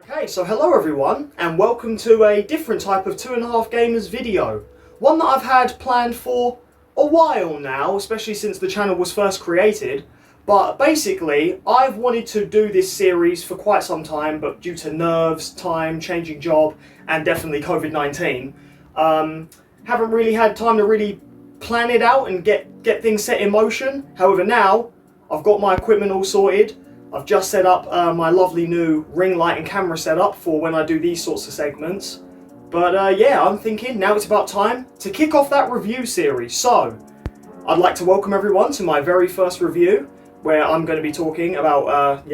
Okay, so hello everyone, and welcome to a different type of 2.5 Gamers video. One that I've had planned for a while now, especially since the channel was first created. But basically, I've wanted to do this series for quite some time, but due to nerves, time, changing job, and definitely COVID-19, haven't really had time to really plan it out and get things set in motion. However, now I've got my equipment all sorted. I've just set up my lovely new ring light and camera setup for when I do these sorts of segments. But yeah, I'm thinking now it's about time to kick off that review series. So, I'd like to welcome everyone to my very first review, where I'm going to be talking about,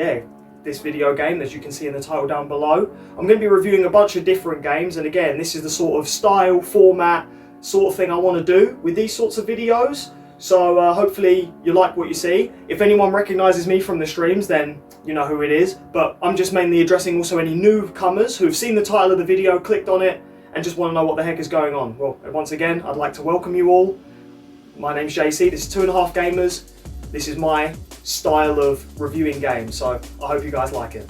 this video game, as you can see in the title down below. I'm going to be reviewing a bunch of different games, and again, this is the sort of style, format, sort of thing I want to do with these sorts of videos. So hopefully you like what you see. If anyone recognises me from the streams, then you know who it is. But I'm just mainly addressing also any newcomers who've seen the title of the video, clicked on it, and just want to know what the heck is going on. Well, once again, I'd like to welcome you all. My name's JC, this is 2.5 Gamers. This is my style of reviewing games, so I hope you guys like it.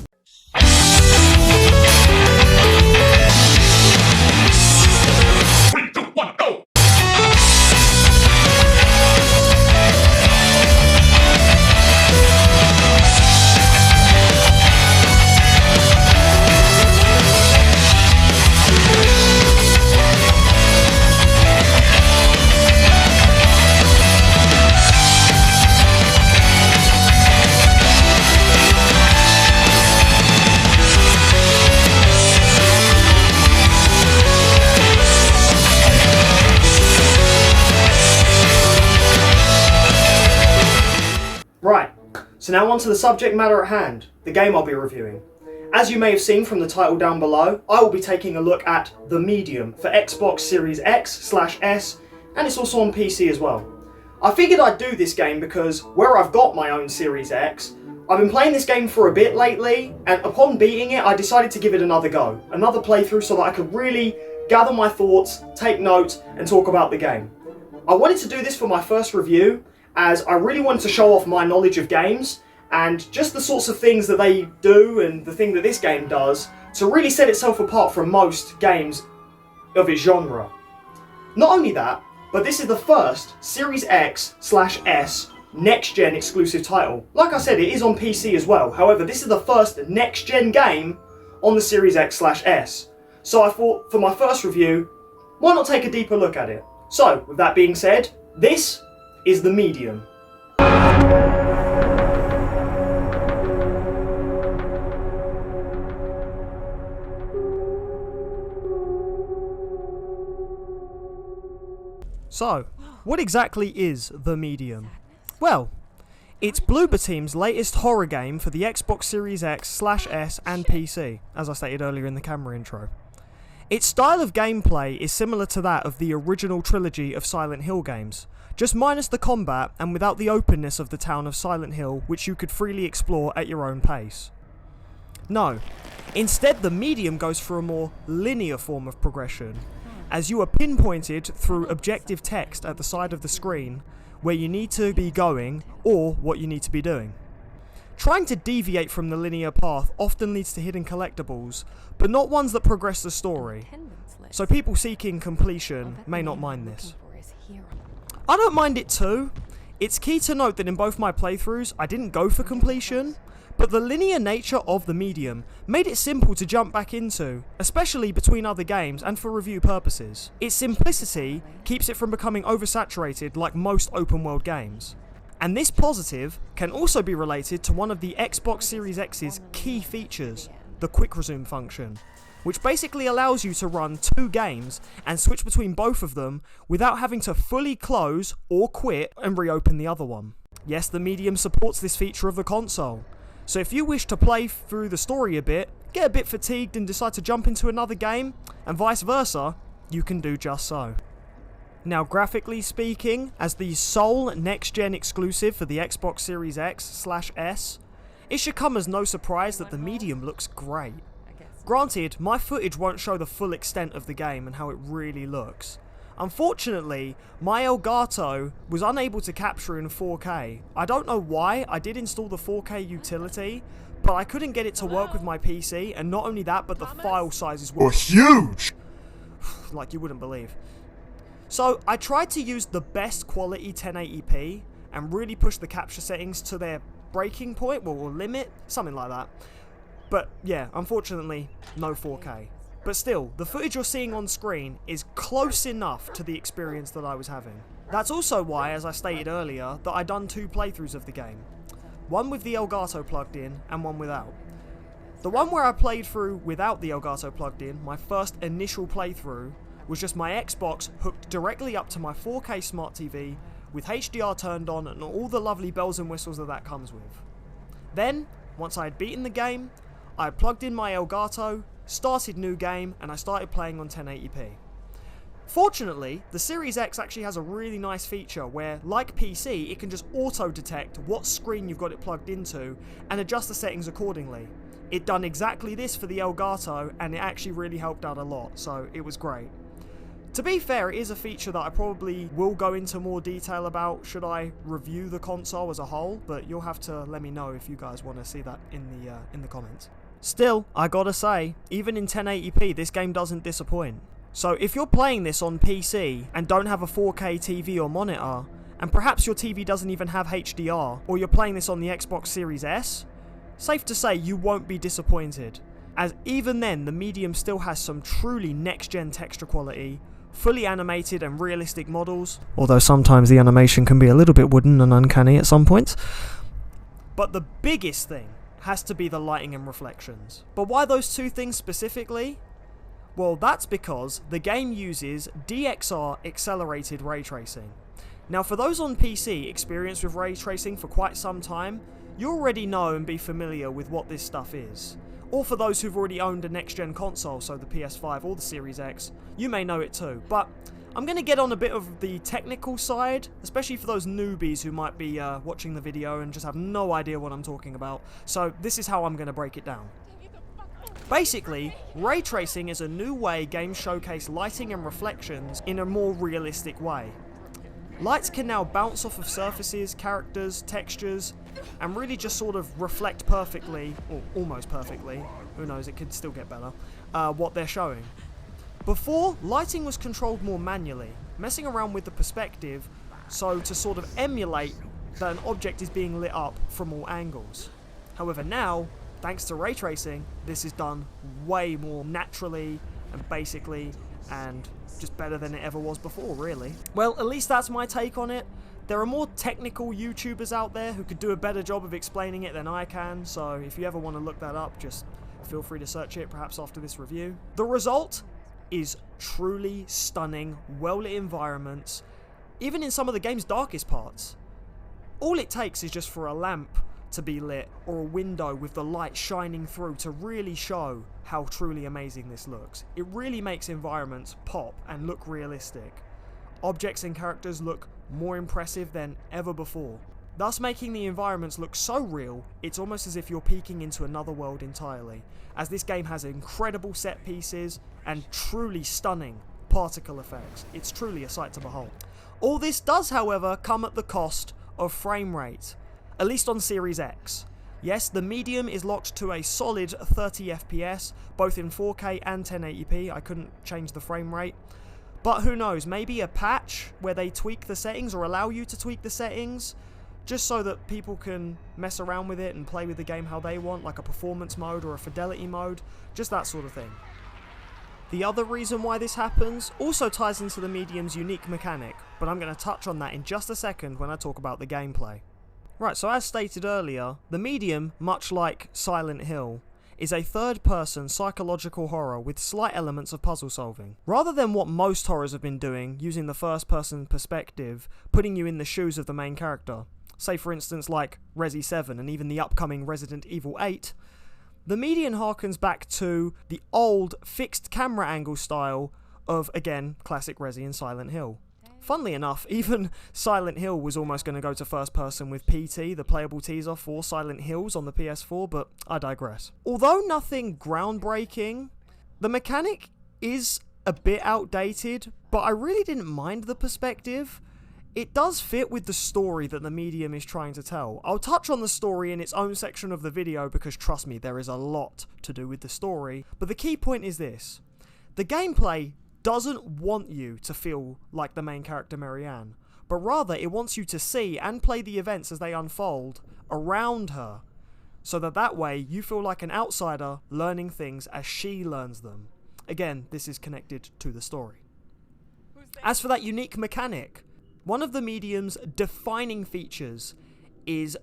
Right, so now on to the subject matter at hand, the game I'll be reviewing. As you may have seen from the title down below, I will be taking a look at The Medium for Xbox Series X/S, and it's also on PC as well. I figured I'd do this game because where I've got my own Series X, I've been playing this game for a bit lately, and upon beating it, I decided to give it another go, another playthrough, so that I could really gather my thoughts, take notes, and talk about the game. I wanted to do this for my first review, as I really wanted to show off my knowledge of games and just the sorts of things that they do and the thing that this game does to really set itself apart from most games of its genre. Not only that, but this is the first Series X/S next-gen exclusive title. Like I said, it is on PC as well. However, this is the first next-gen game on the Series X/S. So I thought, for my first review, why not take a deeper look at it? So, with that being said, this is The Medium. So, what exactly is The Medium? Well, it's Bloober Team's latest horror game for the Xbox Series X/S and PC, as I stated earlier in the camera intro. Its style of gameplay is similar to that of the original trilogy of Silent Hill games, just minus the combat and without the openness of the town of Silent Hill, which you could freely explore at your own pace. No, instead The Medium goes for a more linear form of progression, as you are pinpointed through objective text at the side of the screen where you need to be going or what you need to be doing. Trying to deviate from the linear path often leads to hidden collectibles, but not ones that progress the story, so people seeking completion may not mind this. I don't mind it too. It's key to note that in both my playthroughs I didn't go for completion, but the linear nature of The Medium made it simple to jump back into, especially between other games and for review purposes. Its simplicity keeps it from becoming oversaturated like most open world games. And this positive can also be related to one of the Xbox Series X's key features, the Quick Resume function, which basically allows you to run two games and switch between both of them without having to fully close or quit and reopen the other one. Yes, The Medium supports this feature of the console, so if you wish to play through the story a bit, get a bit fatigued and decide to jump into another game, and vice versa, you can do just so. Now, graphically speaking, as the sole next-gen exclusive for the Xbox Series X/S, it should come as no surprise that The Medium looks great. Granted, my footage won't show the full extent of the game and how it really looks. Unfortunately, my Elgato was unable to capture in 4K. I don't know why. I did install the 4K utility, but I couldn't get it to work with my PC, and not only that, but the file sizes were huge! Like you wouldn't believe. So I tried to use the best quality 1080p and really push the capture settings to their breaking point, or limit, something like that. But yeah, unfortunately, no 4K. But still, the footage you're seeing on screen is close enough to the experience that I was having. That's also why, as I stated earlier, that I done 2 playthroughs of the game. One with the Elgato plugged in, and one without. The one where I played through without the Elgato plugged in, my first initial playthrough, was just my Xbox hooked directly up to my 4K smart TV, with HDR turned on and all the lovely bells and whistles that comes with. Then, once I had beaten the game, I plugged in my Elgato, started new game, and I started playing on 1080p. Fortunately, the Series X actually has a really nice feature where, like PC, it can just auto-detect what screen you've got it plugged into and adjust the settings accordingly. It done exactly this for the Elgato, and it actually really helped out a lot, so it was great. To be fair, it is a feature that I probably will go into more detail about should I review the console as a whole, but you'll have to let me know if you guys want to see that in the comments. Still, I gotta say, even in 1080p, this game doesn't disappoint. So if you're playing this on PC and don't have a 4K TV or monitor, and perhaps your TV doesn't even have HDR, or you're playing this on the Xbox Series S, safe to say you won't be disappointed, as even then the medium still has some truly next-gen texture quality, fully animated and realistic models, although sometimes the animation can be a little bit wooden and uncanny at some points. But the biggest thing has to be the lighting and reflections. But why those 2 things specifically? Well, that's because the game uses DXR accelerated ray tracing. Now for those on PC experienced with ray tracing for quite some time, you already know and be familiar with what this stuff is. Or for those who've already owned a next-gen console, so the PS5 or the Series X, you may know it too. But I'm going to get on a bit of the technical side, especially for those newbies who might be watching the video and just have no idea what I'm talking about. So this is how I'm going to break it down. Basically, ray tracing is a new way games showcase lighting and reflections in a more realistic way. Lights can now bounce off of surfaces, characters, textures, and really just sort of reflect perfectly, or almost perfectly, who knows, it could still get better, what they're showing. Before, lighting was controlled more manually, messing around with the perspective, so to sort of emulate that an object is being lit up from all angles. However now, thanks to ray tracing, this is done way more naturally and basically, and just better than it ever was before, really. Well, at least that's my take on it. There are more technical YouTubers out there who could do a better job of explaining it than I can, so if you ever want to look that up, just feel free to search it, perhaps after this review. The result is truly stunning, well-lit environments, even in some of the game's darkest parts. All it takes is just for a lamp to be lit, or a window with the light shining through to really show how truly amazing this looks. It really makes environments pop and look realistic. Objects and characters look more impressive than ever before, thus making the environments look so real, it's almost as if you're peeking into another world entirely, as this game has incredible set pieces and truly stunning particle effects. It's truly a sight to behold. All this does, however, come at the cost of frame rate, at least on Series X. Yes, the medium is locked to a solid 30 FPS, both in 4K and 1080p. I couldn't change the frame rate. But who knows, maybe a patch where they tweak the settings or allow you to tweak the settings, just so that people can mess around with it and play with the game how they want, like a performance mode or a fidelity mode, just that sort of thing. The other reason why this happens also ties into the medium's unique mechanic, but I'm going to touch on that in just a second when I talk about the gameplay. Right, so as stated earlier, the medium, much like Silent Hill, is a third-person psychological horror with slight elements of puzzle solving. Rather than what most horrors have been doing, using the first-person perspective, putting you in the shoes of the main character, say for instance like Resi 7 and even the upcoming Resident Evil 8, the medium harkens back to the old fixed camera angle style of, again, classic Resi and Silent Hill. Funnily enough, even Silent Hill was almost going to go to first person with PT, the playable teaser for Silent Hills on the PS4, but I digress. Although nothing groundbreaking, the mechanic is a bit outdated, but I really didn't mind the perspective. It does fit with the story that the medium is trying to tell. I'll touch on the story in its own section of the video because trust me, there is a lot to do with the story. But the key point is this. The gameplay doesn't want you to feel like the main character Marianne, but rather it wants you to see and play the events as they unfold around her, so that way you feel like an outsider learning things as she learns them. Again, this is connected to the story. As for that unique mechanic, one of the medium's defining features is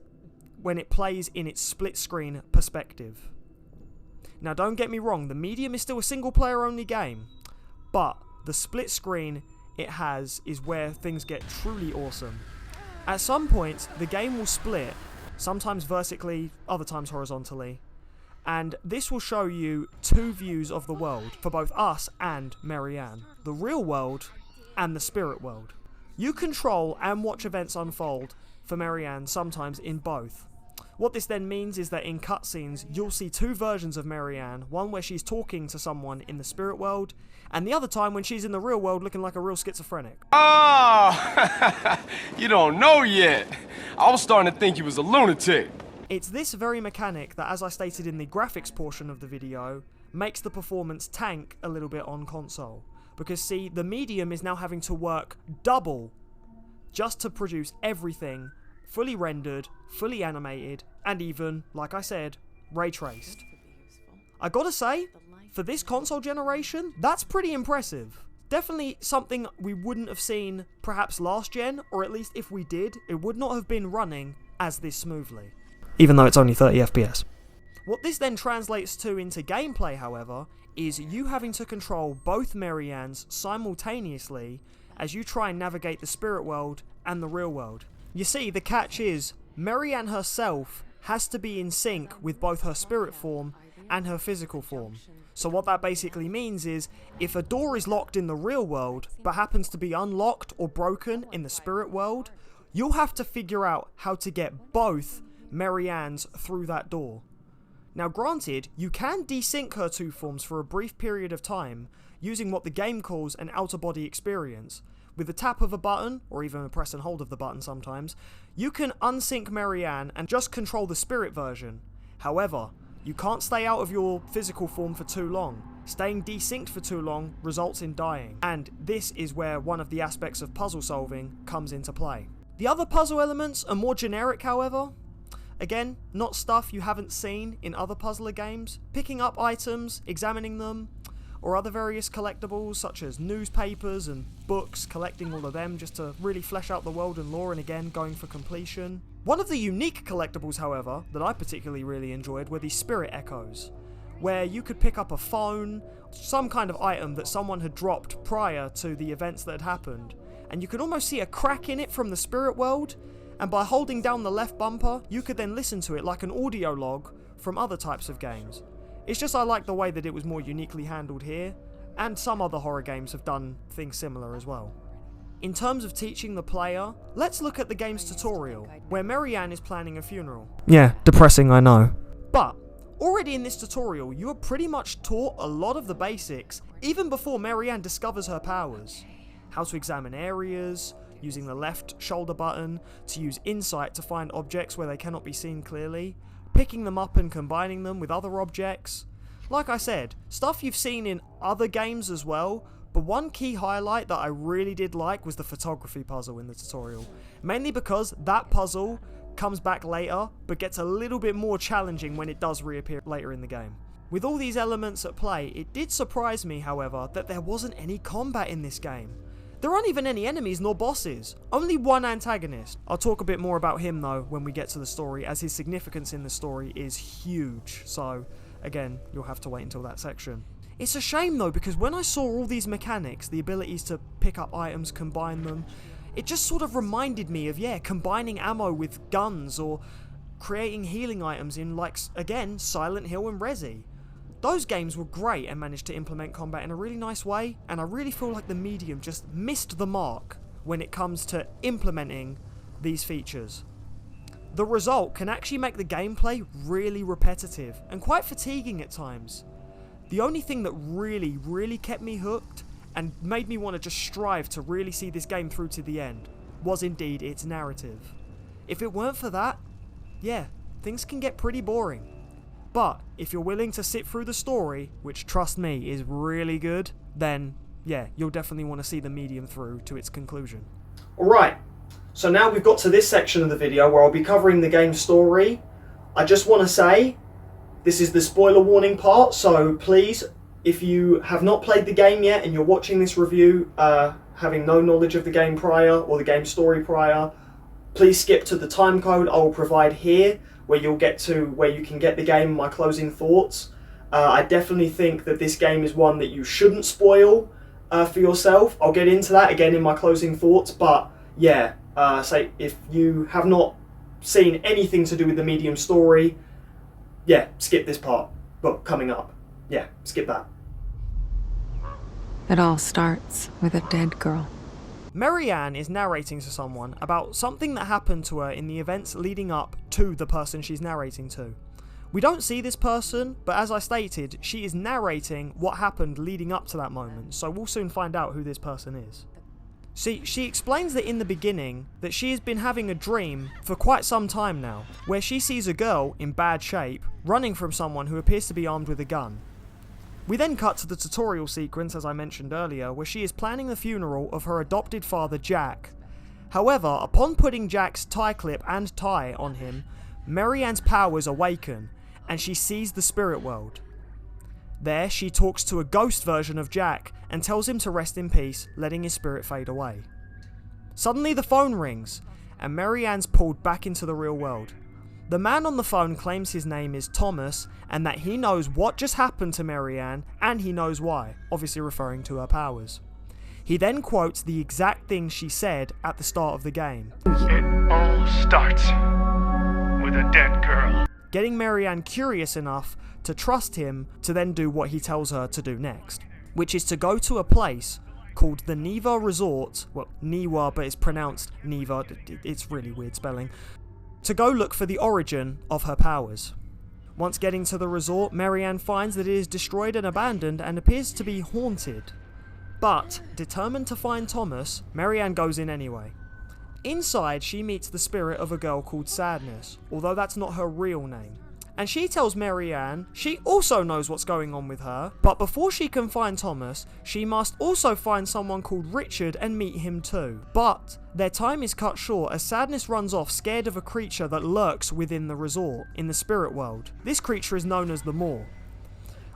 when it plays in its split-screen perspective. Now don't get me wrong, the medium is still a single-player only game, but the split screen it has is where things get truly awesome. At some points, the game will split, sometimes vertically, other times horizontally, and this will show you two views of the world for both us and Marianne, the real world and the spirit world. You control and watch events unfold for Marianne sometimes in both. What this then means is that in cutscenes, you'll see two versions of Marianne, one where she's talking to someone in the spirit world, and the other time when she's in the real world looking like a real schizophrenic. Oh, you don't know yet. I was starting to think you was a lunatic. It's this very mechanic that, as I stated in the graphics portion of the video, makes the performance tank a little bit on console. Because see, the medium is now having to work double just to produce everything fully rendered, fully animated, and even, like I said, ray traced. I gotta say, for this console generation, that's pretty impressive. Definitely something we wouldn't have seen perhaps last gen, or at least if we did, it would not have been running as this smoothly. Even though it's only 30 FPS. What this then translates to into gameplay, however, is you having to control both Mariannes simultaneously as you try and navigate the spirit world and the real world. You see, the catch is, Marianne herself has to be in sync with both her spirit form and her physical form. So what that basically means is, if a door is locked in the real world, but happens to be unlocked or broken in the spirit world, you'll have to figure out how to get both Mariannes through that door. Now granted, you can desync her two forms for a brief period of time, using what the game calls an outer body experience. With the tap of a button, or even a press and hold of the button sometimes, you can unsync Marianne and just control the spirit version. However, you can't stay out of your physical form for too long. Staying desynced for too long results in dying, and this is where one of the aspects of puzzle solving comes into play. The other puzzle elements are more generic, however. Again, not stuff you haven't seen in other puzzler games. Picking up items, examining them, or other various collectibles such as newspapers and books, collecting all of them just to really flesh out the world and lore, and again going for completion. One of the unique collectibles, however, that I particularly really enjoyed were the Spirit Echoes, where you could pick up a phone, some kind of item that someone had dropped prior to the events that had happened, and you could almost see a crack in it from the spirit world, and by holding down the left bumper, you could then listen to it like an audio log from other types of games. It's just I like the way that it was more uniquely handled here, and some other horror games have done things similar as well. In terms of teaching the player, let's look at the game's tutorial, where Marianne is planning a funeral. Yeah, depressing, I know. But, already in this tutorial, you are pretty much taught a lot of the basics, even before Marianne discovers her powers. How to examine areas, using the left shoulder button, to use insight to find objects where they cannot be seen clearly, picking them up and combining them with other objects. Like I said, stuff you've seen in other games as well, but one key highlight that I really did like was the photography puzzle in the tutorial. Mainly because that puzzle comes back later, but gets a little bit more challenging when it does reappear later in the game. With all these elements at play, it did surprise me, however, that there wasn't any combat in this game. There aren't even any enemies nor bosses, only one antagonist. I'll talk a bit more about him though when we get to the story, as his significance in the story is huge, so again, you'll have to wait until that section. It's a shame though, because when I saw all these mechanics, the abilities to pick up items, combine them, it just sort of reminded me of, combining ammo with guns, or creating healing items in, like, again, Silent Hill and Resi. Those games were great and managed to implement combat in a really nice way, and I really feel like the medium just missed the mark when it comes to implementing these features. The result can actually make the gameplay really repetitive and quite fatiguing at times. The only thing that really kept me hooked and made me want to just strive to really see this game through to the end was indeed its narrative. If it weren't for that, yeah, things can get pretty boring. But if you're willing to sit through the story, which trust me is really good, then yeah, you'll definitely want to see the medium through to its conclusion. Alright, so now we've got to this section of the video where I'll be covering the game's story. I just want to say, this is the spoiler warning part, so please, if you have not played the game yet and you're watching this review having no knowledge of the game prior or the game story prior, please skip to the time code I will provide here, where you'll get to where you can get the game and my closing thoughts. I definitely think that this game is one that you shouldn't spoil for yourself. I'll get into that again in my closing thoughts, but yeah, say if you have not seen anything to do with the medium story, yeah, skip this part. But coming up, yeah, skip that. It all starts with a dead girl. Mary-Ann is narrating to someone about something that happened to her in the events leading up to the person she's narrating to. We don't see this person, but as I stated, she is narrating what happened leading up to that moment, so we'll soon find out who this person is. See, she explains that in the beginning, that she has been having a dream for quite some time now, where she sees a girl in bad shape running from someone who appears to be armed with a gun. We then cut to the tutorial sequence, as I mentioned earlier, where she is planning the funeral of her adopted father, Jack. However, upon putting Jack's tie clip and tie on him, Mary-Ann's powers awaken, and she sees the spirit world. There, she talks to a ghost version of Jack, and tells him to rest in peace, letting his spirit fade away. Suddenly the phone rings, and Mary-Ann's pulled back into the real world. The man on the phone claims his name is Thomas, and that he knows what just happened to Mary-Ann, and he knows why, obviously referring to her powers. He then quotes the exact thing she said at the start of the game. It all starts with a dead girl. Getting Mary-Ann curious enough to trust him to then do what he tells her to do next, which is to go to a place called the Neva Resort, well, Niwa, but it's pronounced Neva, it's really weird spelling, to go look for the origin of her powers. Once getting to the resort, Mary-Ann finds that it is destroyed and abandoned and appears to be haunted. But, determined to find Thomas, Mary-Ann goes in anyway. Inside, she meets the spirit of a girl called Sadness, although that's not her real name. And she tells Mary-Ann she also knows what's going on with her, but before she can find Thomas, she must also find someone called Richard and meet him too. But their time is cut short as Sadness runs off scared of a creature that lurks within the resort, in the spirit world. This creature is known as the Maw.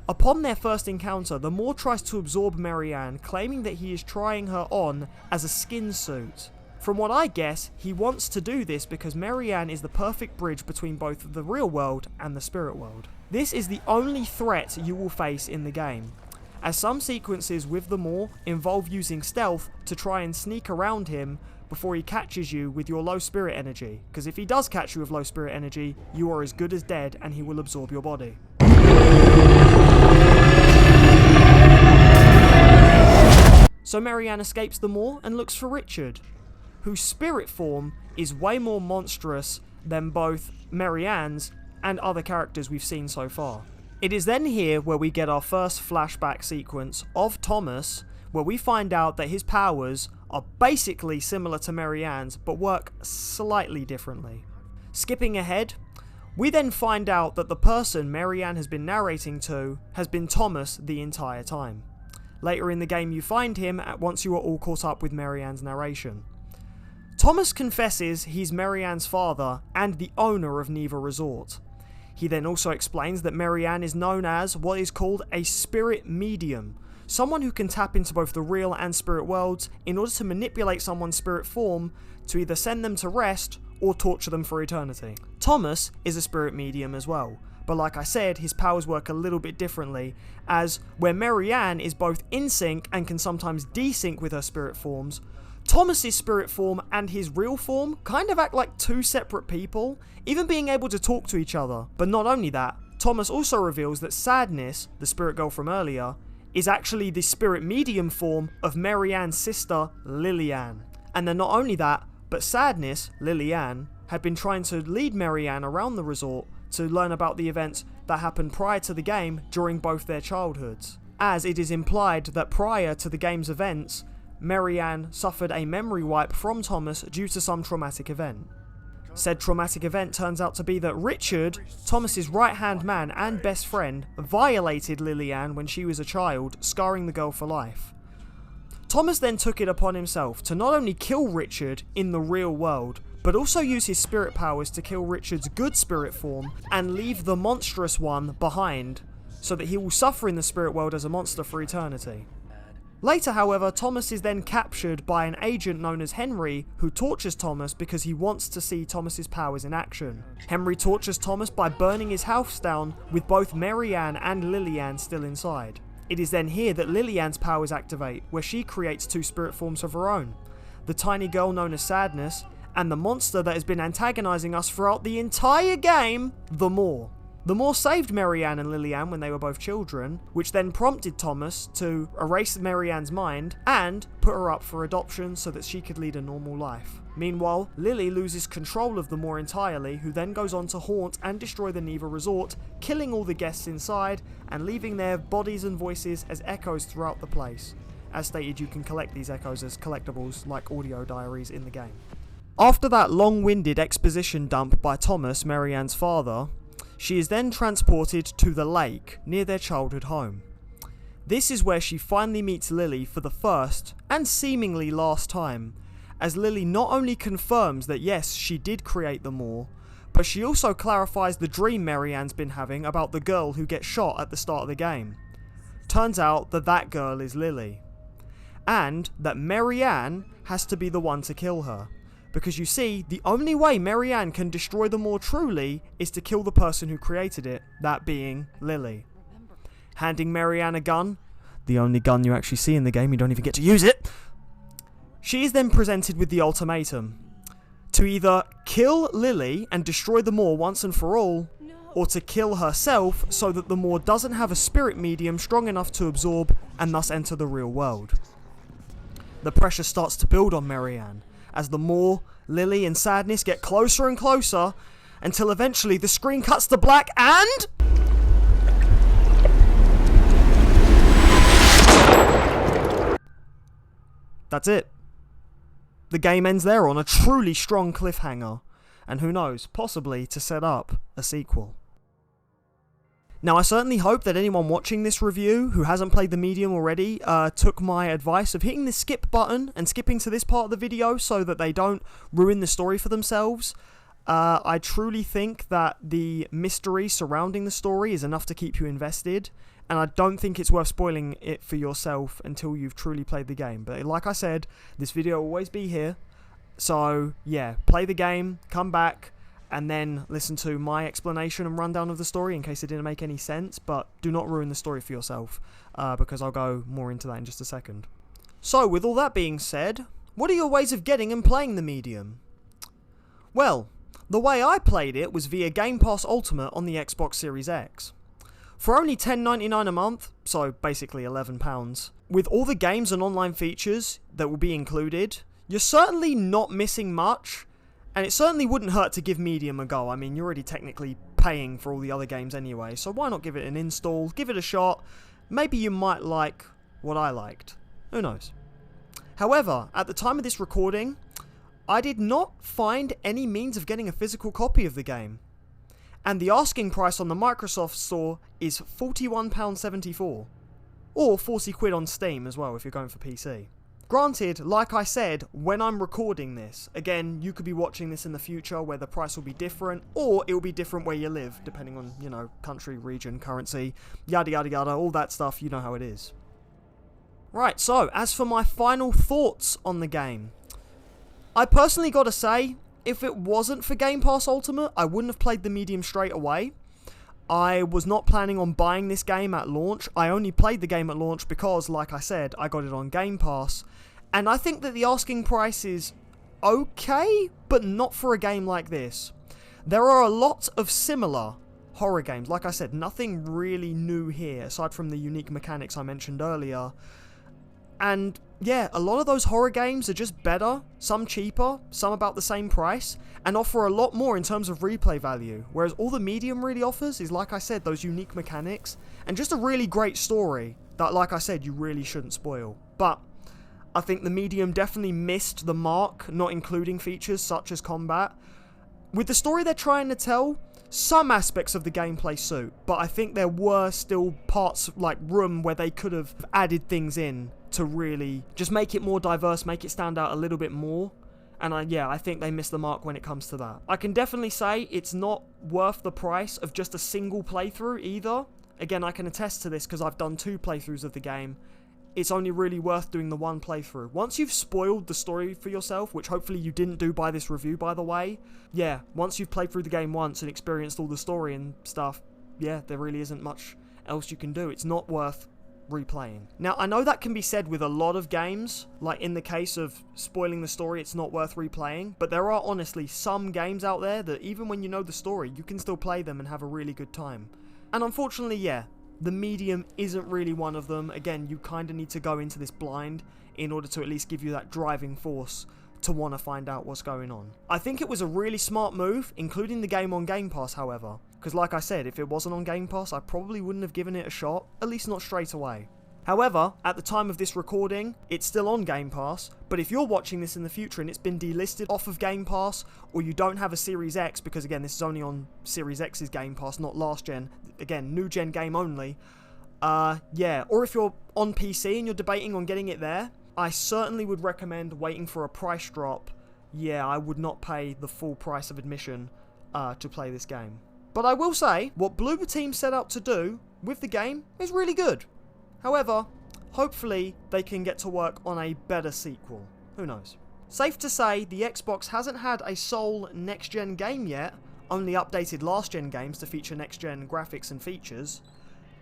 Upon their first encounter, the Maw tries to absorb Mary-Ann, claiming that he is trying her on as a skin suit. From what I guess, he wants to do this because Mary-Ann is the perfect bridge between both the real world and the spirit world. This is the only threat you will face in the game, as some sequences with the Maw involve using stealth to try and sneak around him before he catches you with your low spirit energy, because if he does catch you with low spirit energy, you are as good as dead and he will absorb your body. So Mary-Ann escapes the Maw and looks for Richard, whose spirit form is way more monstrous than both Mary-Ann's and other characters we've seen so far. It is then here where we get our first flashback sequence of Thomas, where we find out that his powers are basically similar to Mary-Ann's, but work slightly differently. Skipping ahead, we then find out that the person Mary-Ann has been narrating to has been Thomas the entire time. Later in the game you find him once you are all caught up with Mary-Ann's narration. Thomas confesses he's Mary-Ann's father and the owner of Neva Resort. He then also explains that Mary-Ann is known as what is called a spirit medium, someone who can tap into both the real and spirit worlds in order to manipulate someone's spirit form to either send them to rest or torture them for eternity. Thomas is a spirit medium as well, but like I said, his powers work a little bit differently, as where Mary-Ann is both in sync and can sometimes desync with her spirit forms, Thomas's spirit form and his real form kind of act like two separate people, even being able to talk to each other. But not only that, Thomas also reveals that Sadness, the spirit girl from earlier, is actually the spirit medium form of Mary-Ann's sister, Lily-Ann. And then not only that, but Sadness, Lily-Ann, had been trying to lead Mary-Ann around the resort to learn about the events that happened prior to the game during both their childhoods, as it is implied that prior to the game's events, Marianne suffered a memory wipe from Thomas due to some traumatic event. Said traumatic event turns out to be that Richard, Thomas's right-hand man and best friend, violated Lily-Ann when she was a child, scarring the girl for life. Thomas then took it upon himself to not only kill Richard in the real world, but also use his spirit powers to kill Richard's good spirit form and leave the monstrous one behind, so that he will suffer in the spirit world as a monster for eternity. Later, however, Thomas is then captured by an agent known as Henry, who tortures Thomas because he wants to see Thomas's powers in action. Henry tortures Thomas by burning his house down, with both Marianne and Lily-Ann still inside. It is then here that Lily-Ann's powers activate, where she creates two spirit forms of her own. The tiny girl known as Sadness, and the monster that has been antagonizing us throughout the entire game, the Maw. The Maw saved Marianne and Lily-Ann when they were both children, which then prompted Thomas to erase Marianne's mind and put her up for adoption so that she could lead a normal life. Meanwhile, Lily loses control of the Maw entirely, who then goes on to haunt and destroy the Neva Resort, killing all the guests inside and leaving their bodies and voices as echoes throughout the place. As stated, you can collect these echoes as collectibles like audio diaries in the game. After that long-winded exposition dump by Thomas, Marianne's father, she is then transported to the lake near their childhood home. This is where she finally meets Lily for the first and seemingly last time, as Lily not only confirms that yes, she did create the Maw, but she also clarifies the dream Marianne's been having about the girl who gets shot at the start of the game. Turns out that that girl is Lily, and that Marianne has to be the one to kill her. Because you see, the only way Marianne can destroy the Maw truly is to kill the person who created it, that being Lily. Handing Marianne a gun, the only gun you actually see in the game, you don't even get to use it, she is then presented with the ultimatum. To either kill Lily and destroy the Maw once and for all, or to kill herself so that the Maw doesn't have a spirit medium strong enough to absorb and thus enter the real world. The pressure starts to build on Marianne, as the Maw, Lily and Sadness get closer and closer, until eventually the screen cuts to black and... that's it. The game ends there on a truly strong cliffhanger, and who knows, possibly to set up a sequel. Now, I certainly hope that anyone watching this review who hasn't played the medium already took my advice of hitting the skip button and skipping to this part of the video so that they don't ruin the story for themselves. I truly think that the mystery surrounding the story is enough to keep you invested, and I don't think it's worth spoiling it for yourself until you've truly played the game. But like I said, this video will always be here, so yeah, play the game, come back, and then listen to my explanation and rundown of the story in case it didn't make any sense, but do not ruin the story for yourself, because I'll go more into that in just a second. So, with all that being said, what are your ways of getting and playing the medium? Well, the way I played it was via Game Pass Ultimate on the Xbox Series X. For only $10.99 a month, so basically £11, with all the games and online features that will be included, you're certainly not missing much. And it certainly wouldn't hurt to give Medium a go. I mean, you're already technically paying for all the other games anyway, so why not give it an install, give it a shot. Maybe you might like what I liked. Who knows? However, at the time of this recording, I did not find any means of getting a physical copy of the game. And the asking price on the Microsoft Store is £41.74. Or 40 quid on Steam as well if you're going for PC. Granted, like I said, when I'm recording this, again, you could be watching this in the future where the price will be different, or it will be different where you live, depending on, you know, country, region, currency, yada yada yada, all that stuff, you know how it is. Right, so, as for my final thoughts on the game, I personally gotta say, if it wasn't for Game Pass Ultimate, I wouldn't have played the medium straight away. I was not planning on buying this game at launch. I only played the game at launch because, like I said, I got it on Game Pass. And I think that the asking price is okay, but not for a game like this. There are a lot of similar horror games. Like I said, nothing really new here, aside from the unique mechanics I mentioned earlier. And yeah, a lot of those horror games are just better, some cheaper, some about the same price, and offer a lot more in terms of replay value, whereas all the medium really offers is, like I said, those unique mechanics, and just a really great story that, like I said, you really shouldn't spoil. But I think the medium definitely missed the mark, not including features such as combat. With the story they're trying to tell, some aspects of the gameplay suit, but I think there were still parts, like room, where they could have added things in to really just make it more diverse, make it stand out a little bit more. And I think they missed the mark when it comes to that. I can definitely say it's not worth the price of just a single playthrough either. Again, I can attest to this because I've done 2 playthroughs of the game. It's only really worth doing the 1 playthrough. Once you've spoiled the story for yourself, which hopefully you didn't do by this review, by the way, yeah, once you've played through the game once and experienced all the story and stuff, yeah, there really isn't much else you can do. It's not worth replaying. Now, I know that can be said with a lot of games, like in the case of spoiling the story, it's not worth replaying, but there are honestly some games out there that even when you know the story, you can still play them and have a really good time. And unfortunately, yeah, the medium isn't really one of them. Again, you kind of need to go into this blind in order to at least give you that driving force to want to find out what's going on. I think it was a really smart move, including the game on Game Pass, however, because like I said, if it wasn't on Game Pass, I probably wouldn't have given it a shot, at least not straight away. However, at the time of this recording, it's still on Game Pass, but if you're watching this in the future and it's been delisted off of Game Pass, or you don't have a Series X, because again, this is only on Series X's Game Pass, not last gen, again, new gen game only, yeah, or if you're on PC and you're debating on getting it there, I certainly would recommend waiting for a price drop. Yeah, I would not pay the full price of admission to play this game. But I will say, what Bloober Team set out to do with the game is really good. However, hopefully they can get to work on a better sequel. Who knows? Safe to say, the Xbox hasn't had a sole next-gen game yet, only updated last-gen games to feature next-gen graphics and features.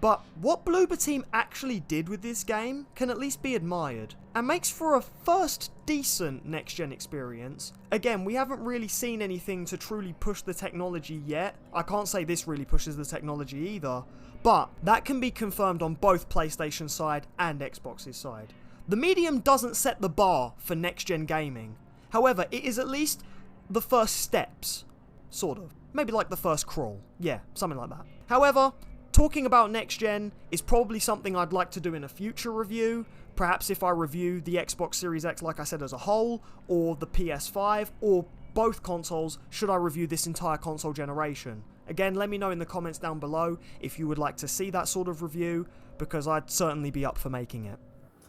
But what Bloober Team actually did with this game can at least be admired, and makes for a first decent next-gen experience. Again, we haven't really seen anything to truly push the technology yet. I can't say this really pushes the technology either, but that can be confirmed on both PlayStation side and Xbox's side. The medium doesn't set the bar for next-gen gaming. However, it is at least the first steps, sort of. Maybe like the first crawl. Yeah, something like that. However, talking about next-gen is probably something I'd like to do in a future review. Perhaps if I review the Xbox Series X, like I said, as a whole, or the PS5, or both consoles, should I review this entire console generation. Again, let me know in the comments down below if you would like to see that sort of review, because I'd certainly be up for making it.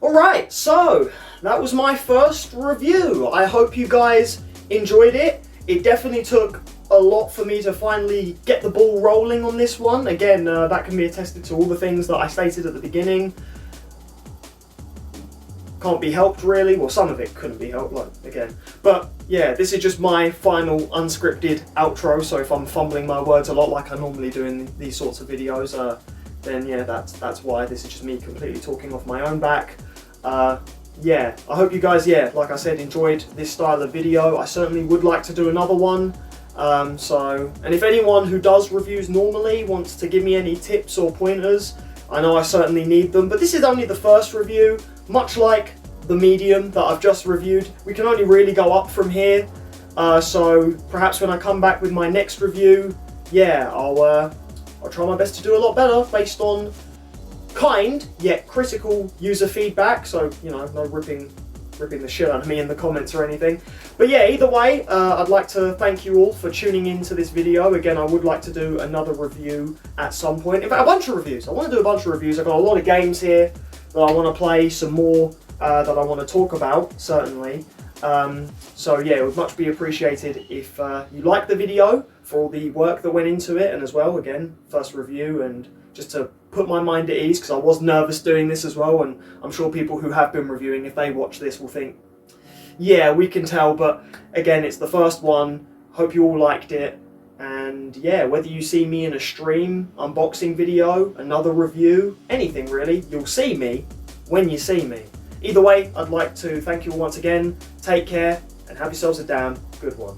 Alright, so that was my first review. I hope you guys enjoyed it. It definitely took a lot for me to finally get the ball rolling on this one. Again, that can be attested to all the things that I stated at the beginning. Can't be helped really, well some of it couldn't be helped, like again. But yeah, this is just my final unscripted outro, so if I'm fumbling my words a lot like I normally do in these sorts of videos, then yeah, that's why. This is just me completely talking off my own back. Yeah, I hope you guys, yeah, like I said, enjoyed this style of video. I certainly would like to do another one. And if anyone who does reviews normally wants to give me any tips or pointers, I know I certainly need them, but this is only the first review. Much like the medium that I've just reviewed, we can only really go up from here. So perhaps when I come back with my next review, yeah, I'll try my best to do a lot better based on kind yet critical user feedback. So, you know, no ripping the shit out of me in the comments or anything. But yeah, either way, I'd like to thank you all for tuning into this video. Again, I would like to do another review at some point. In fact, a bunch of reviews. I want to do a bunch of reviews. I've got a lot of games here that I want to play, some more that I want to talk about, certainly. So yeah, it would much be appreciated if you liked the video for all the work that went into it, and as well, again, first review, and just to put my mind at ease, because I was nervous doing this as well, and I'm sure people who have been reviewing, if they watch this, will think, yeah, we can tell, but again, it's the first one. Hope you all liked it, and yeah, whether you see me in a stream, unboxing video, another review, anything really, you'll see me when you see me. Either way, I'd like to thank you all once again, take care, and have yourselves a damn good one.